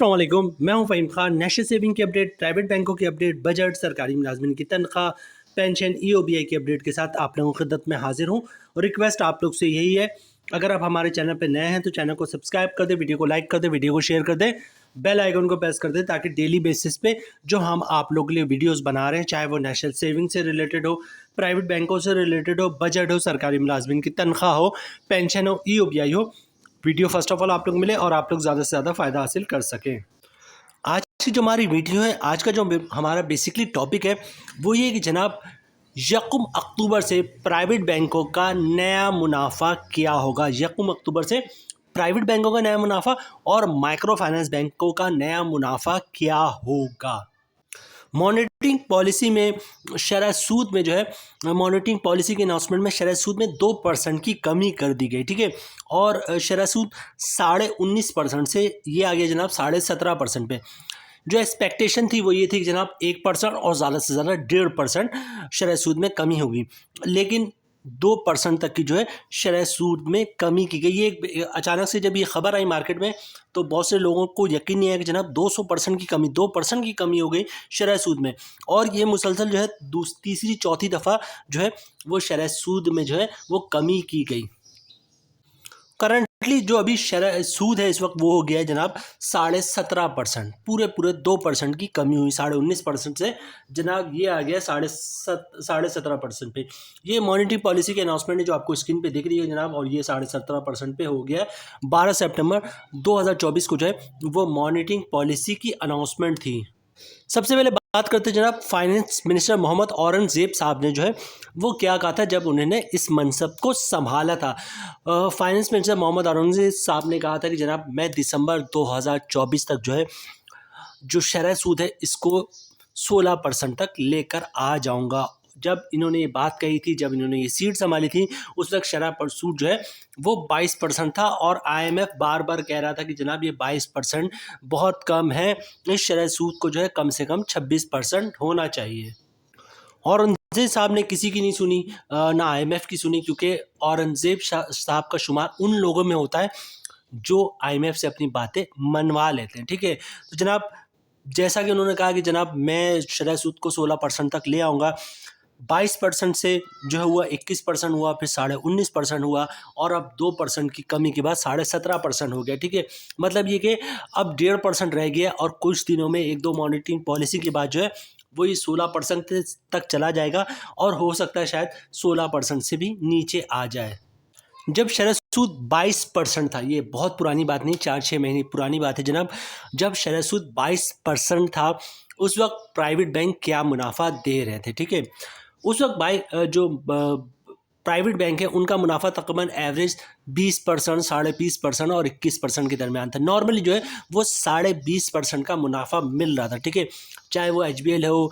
अस्सलाम वालेकुम, मैं हूं फ़हीम खान। नेशनल सेविंग की अपडेट, प्राइवेट बैंकों की अपडेट, बजट, सरकारी मुलाजमिन की तनख्वाह, पेंशन, ईओबीआई की अपडेट के साथ आप लोगों की खिदमत में हाजिर हूं। और रिक्वेस्ट आप लोग से यही है, अगर आप हमारे चैनल पर नए हैं तो चैनल को सब्सक्राइब कर दें, वीडियो को लाइक कर दें, वीडियो को शेयर कर दें, बेल आइकन को प्रेस कर दें ताकि डेली बेसिस पे जो हम आप लोगों के लिए वीडियोस बना रहे हैं, चाहे वो नेशनल सेविंग से रिलेटेड हो, प्राइवेट बैंकों से रिलेटेड हो, बजट हो, सरकारी मुलाजमिन की तनख्वाह हो, पेंशन हो, ईओबीआई हो, वीडियो फर्स्ट ऑफ ऑल आप लोग मिले और आप लोग ज़्यादा से ज़्यादा फ़ायदा हासिल कर सकें। आज की जो हमारी वीडियो है, आज का जो हमारा बेसिकली टॉपिक है वो ये कि जनाब यकम अक्टूबर से प्राइवेट बैंकों का नया मुनाफा क्या होगा। यकम अक्टूबर से प्राइवेट बैंकों का नया मुनाफा और माइक्रो फाइनेंस बैंकों का नया मुनाफा क्या होगा। मॉनेटरिंग पॉलिसी में शरह सूद में जो है, मॉनेटरिंग पॉलिसी के अनाउंसमेंट में शरह सूद में 2% की कमी कर दी गई, ठीक है। और शरह सूद 19.5% से ये आ गया जनाब 17.5% पे। जो एक्सपेक्टेशन थी वो ये थी कि जनाब 1% और ज़्यादा से ज़्यादा 1.5% शरह सूद में कमी होगी, लेकिन 2% तक की जो है शरह सूद में कमी की गई। ये अचानक से जब ये खबर आई मार्केट में तो बहुत से लोगों को यकीन नहीं आया कि जनाब 200% की कमी, 2% की कमी हो गई शरह सूद में। और ये मुसलसल जो है तीसरी चौथी दफ़ा जो है वो शरह सूद में जो है वो कमी की गई। करंटली जो अभी शरह सूद है इस वक्त वो हो गया है जनाब 17.5%, पूरे 2% की कमी हुई। 19.5% से जनाब ये आ गया 17.5% पे। ये मॉनेटरी पॉलिसी के अनाउंसमेंट है जो आपको स्क्रीन पे दिख रही है जनाब, और ये 17.5% पे हो गया। 12 सितंबर 2024 को जो है वो मॉनेटरी पॉलिसी की अनाउंसमेंट थी। सबसे पहले बात करते हैं जनाब फाइनेंस मिनिस्टर मोहम्मद औरंगजेब साहब ने जो है वो क्या कहा था जब उन्होंने इस मनसब को संभाला था। फाइनेंस मिनिस्टर मोहम्मद औरंगजेब साहब ने कहा था कि जनाब मैं दिसंबर 2024 तक जो है जो शरह सूद है इसको 16% तक लेकर आ जाऊंगा। जब इन्होंने ये बात कही थी, जब इन्होंने ये सीट संभाली थी, उस वक्त शरह पर सूद जो है वो 22% था। और IMF बार बार कह रहा था कि जनाब ये 22% बहुत कम है, इस शरह सूद को जो है कम से कम 26% होना चाहिए। औरंगजेब साहब ने किसी की नहीं सुनी, ना IMF की सुनी, क्योंकि औरंगजेब साहब का शुमार उन लोगों में होता है जो IMF से अपनी बातें मनवा लेते हैं, ठीक है। तो जनाब जैसा कि उन्होंने कहा कि जनाब मैं शरह सूद को 16% तक ले आऊँगा, 22% से जो है हुआ 21% हुआ, फिर 19.5% हुआ, और अब 2% की कमी के बाद 17.5% हो गया, ठीक है। मतलब ये कि अब 1.5% रह गया और कुछ दिनों में 1-2 मॉनिटरिंग पॉलिसी के बाद जो है वो ये 16% तक चला जाएगा, और हो सकता है शायद 16% से भी नीचे आ जाए। जब शरह सूद 22% था, ये बहुत पुरानी बात नहीं, 4-6 महीने पुरानी बात है जनाब, जब शरह सूद 22% था उस वक्त प्राइवेट बैंक क्या मुनाफा दे रहे थे, ठीक है। उस वक्त जो प्राइवेट बैंक है उनका मुनाफा तकरीबन एवरेज 20%, 20.5% और 21% के दरमियान था। नॉर्मली जो है वो 20.5% का मुनाफा मिल रहा था, ठीक है। चाहे वो HBL हो,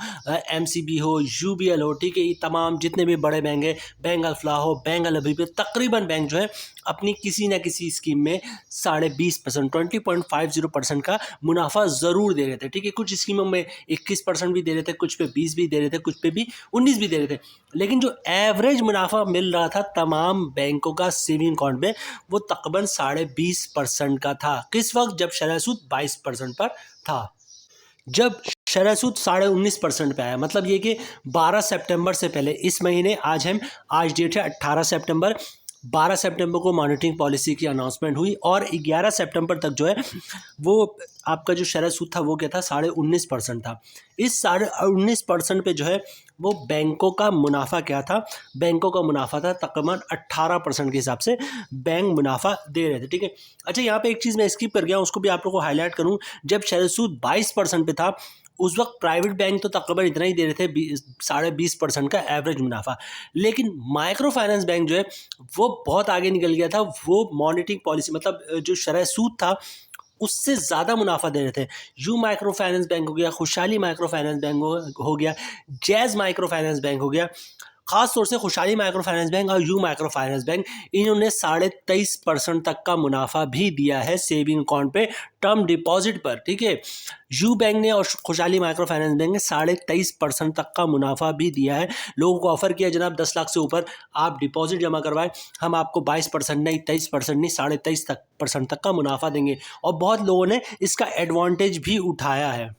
MCB हो, UBL हो, ठीक है, ये तमाम जितने भी बड़े बैंक हैं, बैंक अल्फलाह हो, बैंक अल अबीब, तकरीबन बैंक जो है अपनी किसी न किसी स्कीम में 20.5%, 20.50% का मुनाफा ज़रूर दे रहे थे, ठीक है। कुछ स्कीमों में 21% भी दे रहे थे, कुछ पे 20 भी दे रहे थे, कुछ पे भी 19 भी दे रहे थे। लेकिन जो एवरेज मुनाफा मिल रहा था तमाम बैंकों का सेविंग अकाउंट में वो तकरीबन 20.5% का था। किस वक्त? जब शरह सूद 22% पर था। जब शरह सूद 19.5% पे आया, मतलब ये कि 12 सितंबर से पहले, इस महीने आज डेट है 18 सितंबर, 12 सितंबर को मॉनेटरिंग पॉलिसी की अनाउंसमेंट हुई, और 11 सितंबर तक जो है वो आपका जो शरह सूद था वो क्या था, 19.5% था। इस 19.5% पे जो है वो बैंकों का मुनाफा क्या था, बैंकों का मुनाफा था तकरीबन 18% के हिसाब से बैंक मुनाफा दे रहे थे, ठीक है। अच्छा, यहाँ पे एक चीज़ मैं स्किप कर गया, उसको भी आप लोगों को हाईलाइट करूँ। जब शरह सूद 22% पे था उस वक्त प्राइवेट बैंक तो तकरीबन इतना ही दे रहे थे, 20% का एवरेज मुनाफा। लेकिन माइक्रो फाइनेंस बैंक जो है वो बहुत आगे निकल गया था, वो मॉनिटरिंग पॉलिसी मतलब जो शरह सूद था उससे ज़्यादा मुनाफा दे रहे थे। यू माइक्रो फाइनेंस बैंक हो गया, खुशहाली माइक्रो फाइनेंस बैंक हो गया, जैज़ माइक्रो फाइनेंस बैंक हो गया, खास तौर से खुशहाली माइक्रो फाइनेंस बैंक और यू माइक्रो फाइनेंस बैंक, इन्होंने 23.5% तक का मुनाफा भी दिया है सेविंग अकाउंट पे, टर्म डिपॉजिट पर, ठीक है। यू बैंक ने और खुशहाली माइक्रो फाइनेंस बैंक ने 23.5% तक का मुनाफा भी दिया है। लोगों को ऑफर किया जनाब 10 लाख से ऊपर आप डिपॉजिट जमा करवाएं, हम आपको 22% नहीं, 23% नहीं, 23.5% तक का मुनाफा देंगे। और बहुत लोगों ने इसका एडवांटेज भी उठाया है।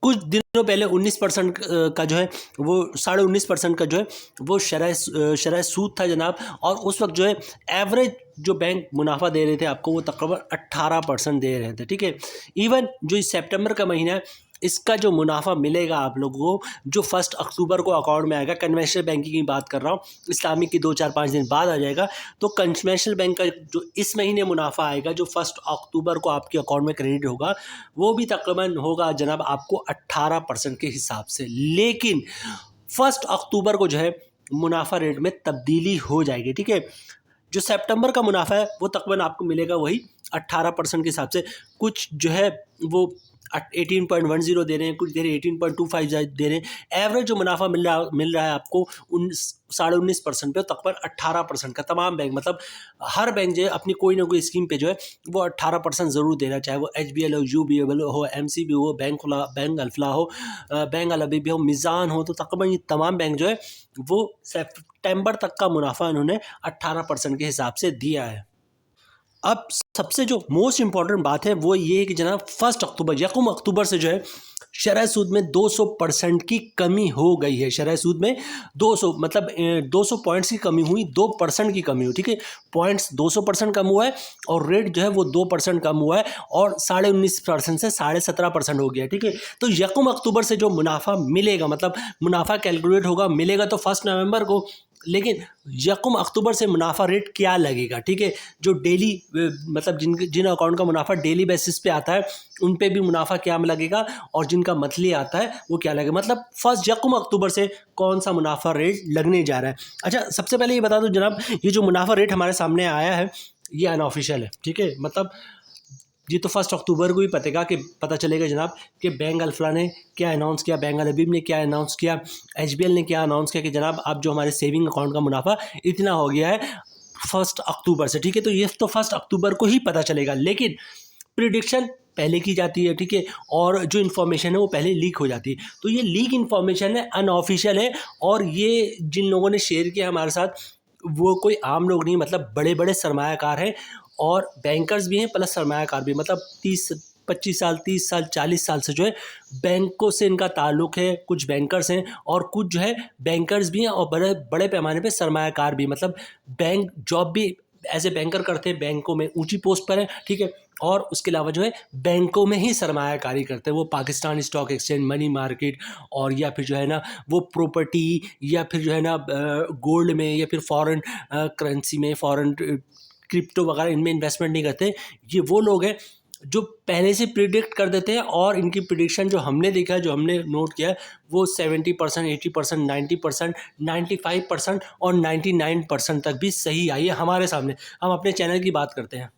कुछ दिनों पहले 19% का जो है वो 19.5% का जो है वो शरह सूद था जनाब, और उस वक्त जो है एवरेज जो बैंक मुनाफा दे रहे थे आपको वो तकरीबन 18% दे रहे थे, ठीक है। इवन जो इस सितंबर का महीना है इसका जो मुनाफा मिलेगा आप लोगों को, जो 1 अक्टूबर को अकाउंट में आएगा, कन्वेंशनल बैंकिंग की बात कर रहा हूँ, इस्लामिक की 2-4-5 दिन बाद आ जाएगा, तो कन्वेंशनल बैंक का जो इस महीने मुनाफा आएगा जो 1 अक्टूबर को आपके अकाउंट में क्रेडिट होगा, वो भी तकरीबन होगा जनाब आपको 18% के हिसाब से। लेकिन 1 अक्टूबर को जो है मुनाफा रेट में तब्दीली हो जाएगी, ठीक है। जो सितंबर का मुनाफा है वो तकरीबन आपको मिलेगा वही 18% के हिसाब से। कुछ जो है वो 18.10 दे रहे हैं, कुछ दे रहे हैं 18.25 दे रहे हैं। एवरेज जो मुनाफा मिल रहा है आपको 19.5% पे, तकरीबन 18% का तमाम बैंक, मतलब हर बैंक जो है अपनी कोई ना कोई स्कीम पे जो है वो 18% ज़रूर दे रहा है, चाहे वो HBL हो, UBL हो, MCB हो, बैंक अल्फला हो, बैंक अलबीबी हो, मिज़ान हो, तो तकरीबन ये तमाम बैंक जो है वो सितंबर तक का मुनाफा इन्होंने 18% के हिसाब से दिया है। अब सबसे जो मोस्ट इम्पॉर्टेंट बात है वो ये है कि जनाब 1 अक्टूबर यकम अक्टूबर से जो है शरह सूद में 200% की कमी हो गई है। शरह सूद में 200 मतलब 200 पॉइंट्स की कमी हुई, 2% की कमी हुई, ठीक है। पॉइंट्स 200% कम हुआ है और रेट जो है वो 2% कम हुआ है, और 19.5% से 17.5% हो गया, ठीक है। तो यकम अक्टूबर से जो मुनाफा मिलेगा, मतलब मुनाफा कैलकुलेट होगा, मिलेगा तो 1 नवंबर को, लेकिन यकम अक्टूबर से मुनाफा रेट क्या लगेगा, ठीक है। जो डेली मतलब जिन अकाउंट का मुनाफा डेली बेसिस पे आता है उन पे भी मुनाफा क्या लगेगा, और जिनका मंथली आता है वो क्या लगेगा, मतलब 1 यकम अक्टूबर से कौन सा मुनाफा रेट लगने जा रहा है। अच्छा, सबसे पहले ये बता दो जनाब, ये जो मुनाफा रेट हमारे सामने आया है ये अनऑफिशियल है, ठीक है। मतलब ये तो 1 अक्टूबर को ही पता चलेगा जनाब कि बैंक अल्फला ने क्या अनाउंस किया, बैंक अलबीब ने क्या अनाउंस किया, HBL ने क्या अनाउंस किया कि जनाब अब जो हमारे सेविंग अकाउंट का मुनाफा इतना हो गया है 1 अक्टूबर से, ठीक है। तो ये तो 1 अक्टूबर को ही पता चलेगा, लेकिन प्रिडिक्शन पहले की जाती है, ठीक है, और जो इन्फॉर्मेशन है वो पहले लीक हो जाती है। तो ये लीक इन्फॉर्मेशन है, अनऑफिशियल है, और ये जिन लोगों ने शेयर किया हमारे साथ वो कोई आम लोग नहीं, मतलब बड़े बड़े सरमायाकार हैं, और बैंकर्स भी हैं प्लस सरमायाकार भी, मतलब 25 साल 30 साल 40 साल से जो है बैंकों से इनका ताल्लुक़ है। कुछ बैंकर्स हैं और कुछ जो है बैंकर्स भी हैं और बड़े बड़े पैमाने पे सरमायाकार भी, मतलब बैंक जॉब भी एज ए बैंकर करते हैं, बैंकों में ऊंची पोस्ट पर है, ठीक है। और उसके अलावा जो है बैंकों में ही सरमायाकारी करते हैं, वो Pakistan stock exchange, money market, और या फिर जो है ना वो प्रॉपर्टी, या फिर जो है ना गोल्ड में, या फिर फॉरेन करेंसी में, फॉरेन क्रिप्टो वगैरह, इनमें इन्वेस्टमेंट नहीं करते। ये वो लोग हैं जो पहले से प्रिडिक्ट कर देते हैं, और इनकी प्रिडिक्शन जो हमने देखा है, जो हमने नोट किया है, वो 70%, 80%, 90%, 95% और 99% तक भी सही आई है हमारे सामने। हम अपने चैनल की बात करते हैं।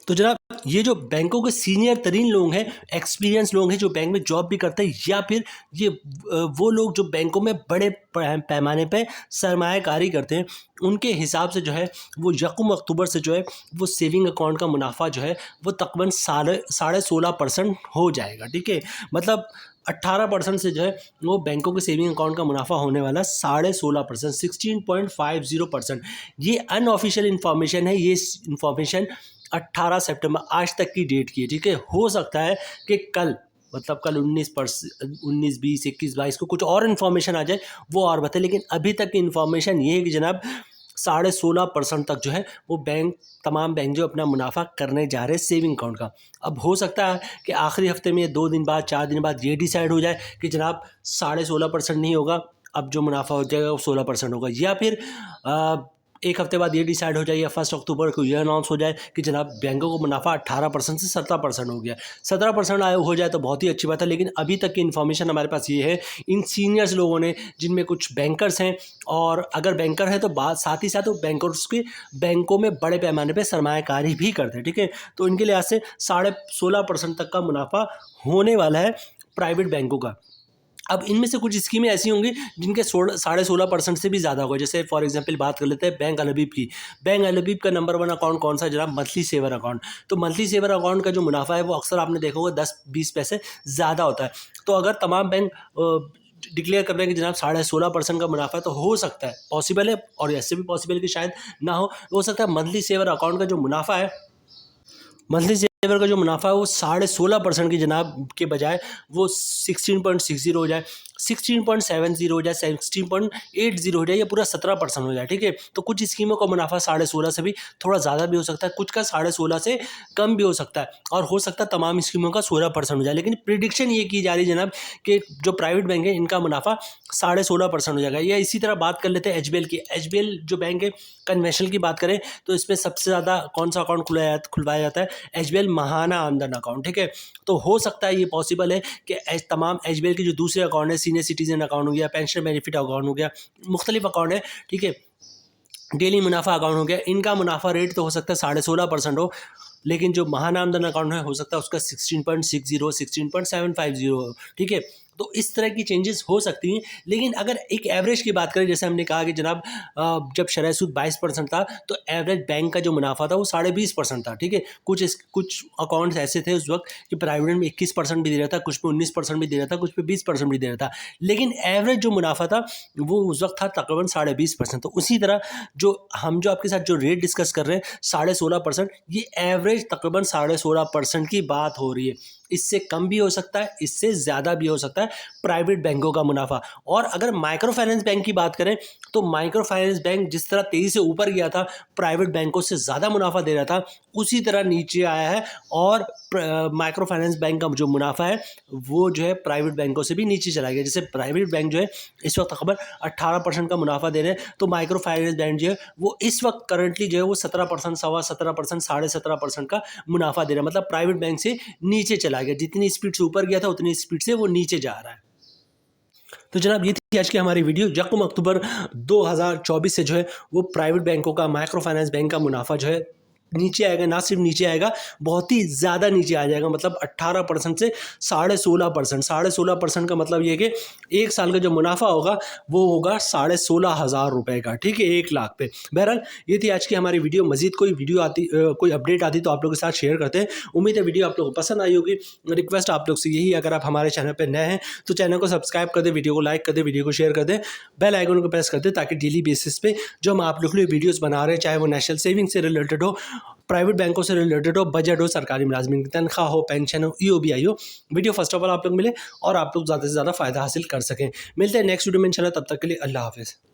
तो जनाब ये जो बैंकों के सीनियर तरीन लोग हैं, एक्सपीरियंस लोग हैं, जो बैंक में जॉब भी करते हैं, या फिर ये वो लोग जो बैंकों में बड़े पैमाने पे सरमायाकारी करते हैं, उनके हिसाब से जो है वो यकम अक्टूबर से जो है वो सेविंग अकाउंट का मुनाफा जो है वो तकरीबन 16.5% हो जाएगा, ठीक है। मतलब 18% से जो है वो बैंकों के सेविंग अकाउंट का मुनाफा होने वाला 16.5%, 16.50%। ये अनऑफिशियल इन्फॉर्मेशन है, ये इन्फॉर्मेशन 18 सितंबर आज तक की डेट की है, ठीक है। हो सकता है कि कल, मतलब कल 19, 20, 21, 22 को कुछ और इन्फॉर्मेशन आ जाए, वो और बताए, लेकिन अभी तक की इन्फॉर्मेशन ये है कि जनाब 16.5% तक जो है वो तमाम बैंक जो अपना मुनाफा करने जा रहे हैं सेविंग अकाउंट का। अब हो सकता है कि आखिरी हफ्ते में 2 दिन बाद 4 दिन बाद ये डिसाइड हो जाए कि जनाब 16.5% नहीं होगा, अब जो मुनाफा हो जाएगा वो 16% होगा, या फिर एक हफ्ते बाद ये डिसाइड हो जाए, या 1 अक्टूबर को ये अनाउंस हो जाए कि जनाब बैंकों को मुनाफा 18% से 17% हो गया। 17% हो जाए तो बहुत ही अच्छी बात है, लेकिन अभी तक की इन्फॉर्मेशन हमारे पास ये है, इन सीनियर्स लोगों ने, जिनमें कुछ बैंकर्स हैं, और अगर बैंकर हैं तो साथ ही साथ वो बैंकर्स के बैंकों में बड़े पैमाने पर सरमायाकारी भी करते हैं, ठीक है। तो इनके लिहाज से 16.5% तक का मुनाफा होने वाला है प्राइवेट बैंकों का। अब इनमें से कुछ स्कीमें ऐसी होंगी जिनके 16.5% से भी ज़्यादा होगा। जैसे फॉर एग्जांपल बात कर लेते हैं बैंक अलबीब की। बैंक अलबीब का नंबर 1 अकाउंट कौन सा है जनाब? Monthly saver account. तो मंथली सेवर अकाउंट का जो मुनाफा है वो अक्सर आपने देखा होगा 10-20 पैसे ज़्यादा होता है। तो अगर तमाम बैंक डिक्लेयर कर रहे हैं कि जनाब 16.5% का मुनाफा है, तो हो सकता है, पॉसिबल है और ऐसे भी पॉसिबल कि शायद ना हो सकता है मंथली सेवर अकाउंट का जो मुनाफा है, मंथली सेवर का जो मुनाफा है वो 16.5% की जनाब के बजाय वो 16.60 हो जाए, 16.70 हो जाए, 16.80 हो जाए, या पूरा 17% हो जाए। ठीक है, तो कुछ स्कीमों का मुनाफा 16.5 से भी थोड़ा ज़्यादा भी हो सकता है, कुछ का 16.5 से कम भी हो सकता है, और हो सकता है तमाम स्कीमों का 16% हो जाए। लेकिन प्रिडिक्शन ये की जा रही है जनाब कि जो प्राइवेट बैंक है इनका मुनाफा 16.5% हो जाएगा। या इसी तरह बात कर लेते हैं एचबीएल की। एचबीएल जो बैंक है, कन्वेंशनल की बात करें तो इसमें सबसे ज़्यादा कौन सा अकाउंट खुलवाया जाता है? एचबीएल महाना आमदन अकाउंट। ठीक है, तो हो सकता है, ये पॉसिबल है कि तमाम एचबीएल के जो दूसरे अकाउंट है, सीनियर सिटीजन अकाउंट हो गया, पेंशन बेनिफिट अकाउंट हो गया, मुख्तलिफ अकाउंट है, ठीक है, डेली मुनाफा अकाउंट हो गया, इनका मुनाफा रेट तो हो सकता है 16.5% हो, लेकिन जो महाना आमदन अकाउंट है हो सकता है उसका 16.60 16.750 हो। ठीक है, तो इस तरह की चेंजेस हो सकती हैं। लेकिन अगर एक एवरेज की बात करें, जैसे हमने कहा कि जनाब जब शरह सूद 22% था तो एवरेज बैंक का जो मुनाफा था वो 20.5% था। ठीक है, कुछ अकाउंट्स ऐसे थे उस वक्त कि प्राइवेट में 21% भी दे रहा था, कुछ पे 19% भी दे रहा था, कुछ पे 20% भी दे रहा था, लेकिन एवरेज जो मुनाफा था वो उस वक्त था तकरीबन 20.5%। तो उसी तरह जो आपके साथ जो रेट डिस्कस कर रहे हैं 16.5%, ये एवरेज तकरीबन 16.5% की बात हो रही है। इससे कम भी हो सकता है, इससे ज़्यादा भी हो सकता है प्राइवेट बैंकों का मुनाफा। और अगर माइक्रो फाइनेंस बैंक की बात करें तो माइक्रो फाइनेंस बैंक जिस तरह तेज़ी से ऊपर गया था, प्राइवेट बैंकों से ज़्यादा मुनाफा दे रहा था, उसी तरह नीचे आया है, और माइक्रो फाइनेंस बैंक का जो मुनाफा है वो जो है प्राइवेट बैंकों से भी नीचे चला गया। जैसे प्राइवेट बैंक जो है इस वक्त तकरीबन 18% का मुनाफा दे रहे हैं, तो माइक्रो फाइनेंस बैंक जो है वो इस वक्त करंटली जो है वो 17%, 17.25%, 17.5% का मुनाफा दे रहा है। मतलब प्राइवेट बैंक से नीचे चला गया, जितनी स्पीड से ऊपर गया था उतनी स्पीड से वो नीचे जा रहा है। तो जनाब ये थी आज की हमारी वीडियो। यकम अक्टूबर 2024 से जो है वो प्राइवेट बैंकों का, माइक्रो फाइनेंस बैंक का मुनाफा जो है नीचे आएगा, ना सिर्फ नीचे आएगा, बहुत ही ज़्यादा नीचे आ जाएगा। मतलब 18% से 16.5%। 16.5% का मतलब ये कि एक साल का जो मुनाफा होगा वो होगा 16,500 रुपये का। ठीक है, 1 लाख पे। बहरहाल ये थी आज की हमारी वीडियो। मजीद कोई वीडियो आती, कोई अपडेट आती तो आप लोगों के साथ शेयर करते हैं। उम्मीद है वीडियो आप लोगों को पसंद आई होगी। रिक्वेस्ट आप लोग से यही, अगर आप हमारे चैनल पर नए हैं तो चैनल को सब्सक्राइब कर दें, वीडियो को लाइक कर दें, वीडियो को शेयर कर दें, बेल आइकन को प्रेस कर दें, ताकि डेली बेसिस पे जो हम आप लोग के लिए वीडियोस बना रहे हैं, चाहे वो नेशनल सेविंग से रिलेटेड हो, प्राइवेट बैंकों से रिलेटेड हो, बजट हो, सरकारी मुलाजमिन की तनख्वाह हो, पेंशन हो, ईओबीआई हो, वीडियो फर्स्ट ऑफ ऑल आप लोग मिले और आप लोग ज़्यादा से ज़्यादा फ़ायदा हासिल कर सकें। मिलते हैं नेक्स्ट वीडियो में इंशाल्लाह, तब तक के लिए अल्लाह हाफ़िज़।